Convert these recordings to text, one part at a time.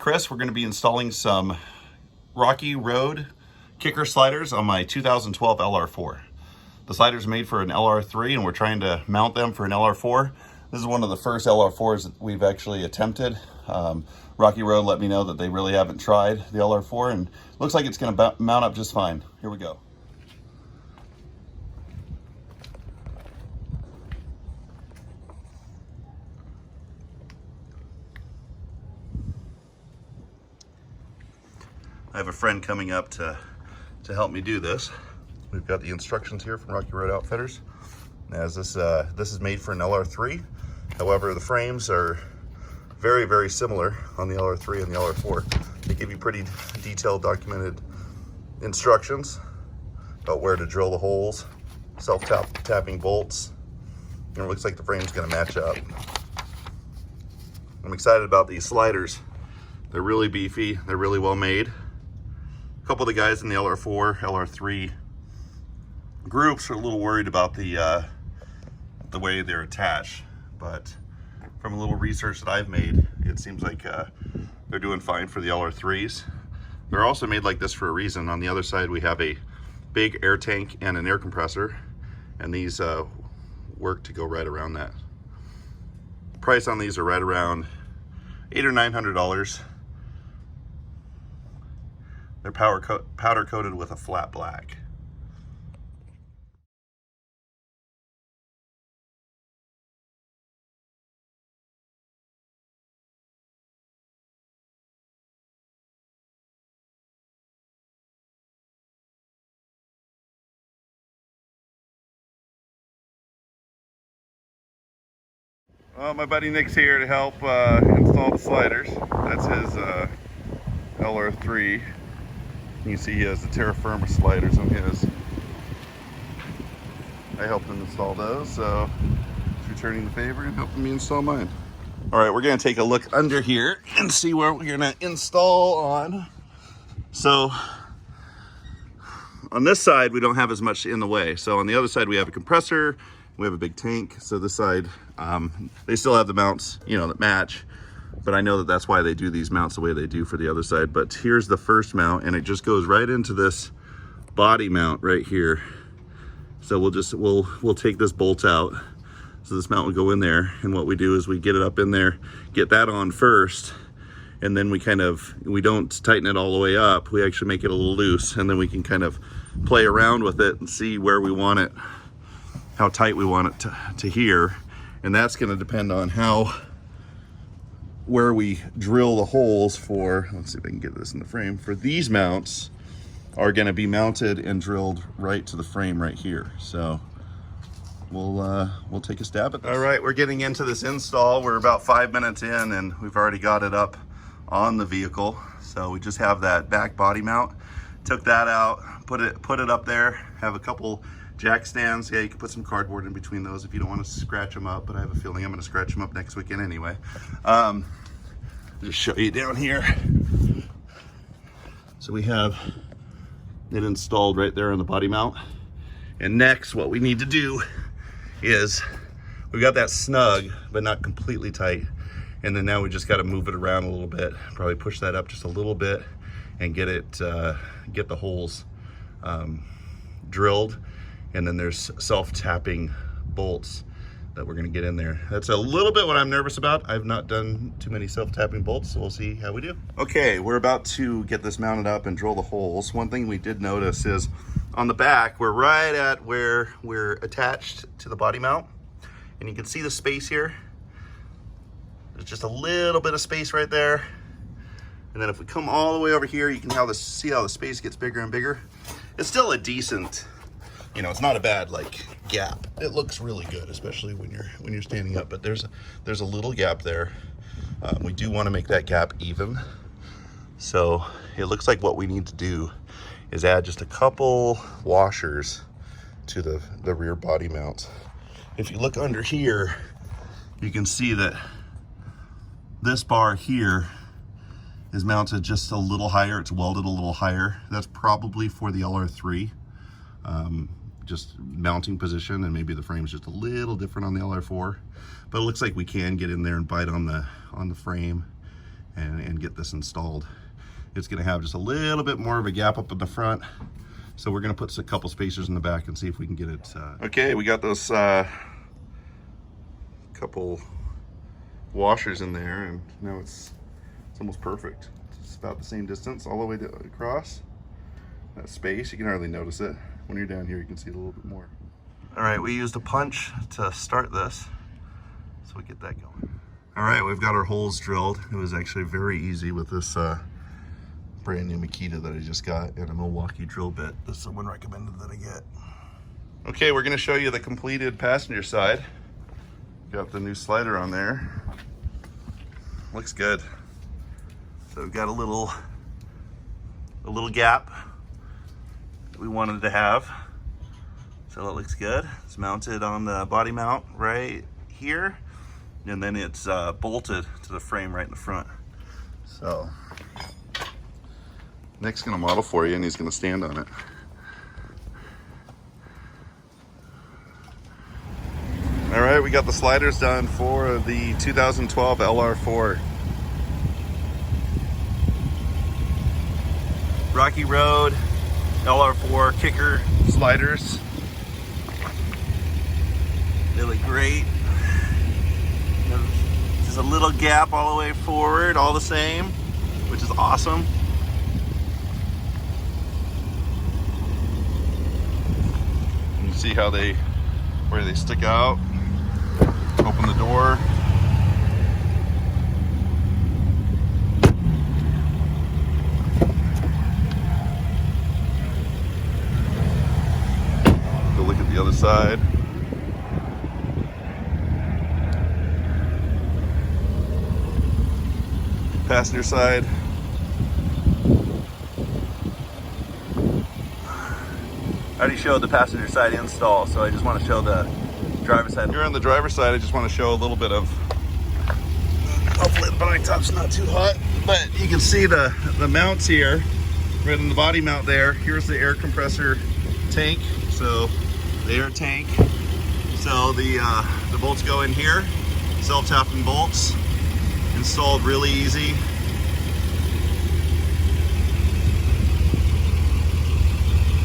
Chris, we're going to be installing some Rocky Road kicker sliders on my 2012 LR4. The slider's made for an LR3 and we're trying to mount them for an LR4. This is one of the first LR4s that we've actually attempted. Rocky Road let me know that they really haven't tried the LR4 and looks like it's going to mount up just fine. Here we go. I have a friend coming up to help me do this. We've got the instructions here from Rocky Road Outfitters. As this is made for an LR3. However, the frames are very, very similar on the LR3 and the LR4. They give you pretty detailed, documented instructions about where to drill the holes, self-tapping bolts, and it looks like the frame's gonna match up. I'm excited about these sliders. They're really beefy, they're really well made. A couple of the guys in the LR4, LR3 groups are a little worried about the way they're attached, but from a little research that I've made, it seems like they're doing fine for the LR3s. They're also made like this for a reason. On the other side, we have a big air tank and an air compressor, and these work to go right around that. Price on these are right around $800 or $900. They're powder coated with a flat black. Well, my buddy Nick's here to help install the sliders. That's his LR3. You can see he has the terra firma sliders on his. I helped him install those, so he's returning the favor and helping me install mine. All right, we're gonna take a look under here and see where we're gonna install on. So on this side, we don't have as much in the way. So on the other side, we have a compressor, we have a big tank. So this side, they still have the mounts, that match. But I know that that's why they do these mounts the way they do for the other side. But here's the first mount, and it just goes right into this body mount right here. So we'll take this bolt out. So this mount will go in there, and what we do is we get it up in there, get that on first, and then we don't tighten it all the way up. We actually make it a little loose, and then we can kind of play around with it and see where we want it, how tight we want it to here. And that's gonna depend on where we drill the holes for. Let's see if I can get this in the frame. For these mounts are going to be mounted and drilled right to the frame right here. So we'll take a stab at this. All right, we're getting into this install. We're about 5 minutes in and we've already got it up on the vehicle. So we just have that back body mount. Took that out, put it up there. Have a couple jack stands. Yeah, you can put some cardboard in between those if you don't want to scratch them up, but I have a feeling I'm going to scratch them up next weekend anyway. Just show you down here. So we have it installed right there on the body mount. And next, what we need to do is we got that snug, but not completely tight. And then now we just got to move it around a little bit. Probably push that up just a little bit and get the holes drilled. And then there's self-tapping bolts that we're gonna get in there. That's a little bit what I'm nervous about. I've not done too many self-tapping bolts, so we'll see how we do. Okay, we're about to get this mounted up and drill the holes. One thing we did notice is on the back, we're right at where we're attached to the body mount. And you can see the space here. There's just a little bit of space right there. And then if we come all the way over here, you can see how the space gets bigger and bigger. It's still a decent, it's not a bad gap. It looks really good, especially when you're standing up, but there's a little gap there. We do want to make that gap even. So it looks like what we need to do is add just a couple washers to the rear body mount. If you look under here, you can see that this bar here is mounted just a little higher. It's welded a little higher. That's probably for the LR3. Just mounting position, and maybe the frame's just a little different on the LR4, but it looks like we can get in there and bite on the frame and get this installed. It's gonna have just a little bit more of a gap up in the front. So we're gonna put a couple spacers in the back and see if we can get it. Okay, we got those couple washers in there, and now it's almost perfect. It's about the same distance all the way across. That space, you can hardly notice it. When you're down here, you can see it a little bit more. All right, we used a punch to start this, so we get that going. All right, we've got our holes drilled. It was actually very easy with this brand new Makita that I just got and a Milwaukee drill bit that someone recommended that I get. Okay, we're gonna show you the completed passenger side. Got the new slider on there. Looks good. So we've got a little gap that we wanted to have. So that looks good. It's mounted on the body mount right here, and then it's bolted to the frame right in the front. So Nick's gonna model for you, and he's gonna stand on it. All right, we got the sliders done for the 2012 LR4. Rocky Road LR4 kicker sliders. They look great. Just a little gap all the way forward, all the same, which is awesome. And you see how where they stick out. Open the door. Go look at the other side. Passenger side. I already showed the passenger side install, so I just want to show the driver's side. Here on the driver's side, I just want to show a little bit of, hopefully the body top's not too hot, but you can see the mounts here, right in the body mount there. Here's the air compressor tank, so the air tank. So the bolts go in here, self-tapping bolts, installed really easy.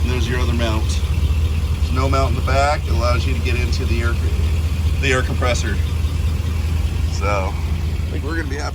And there's your other mount. There's no mount in the back. It allows you to get into the air compressor. So I think we're gonna be happy.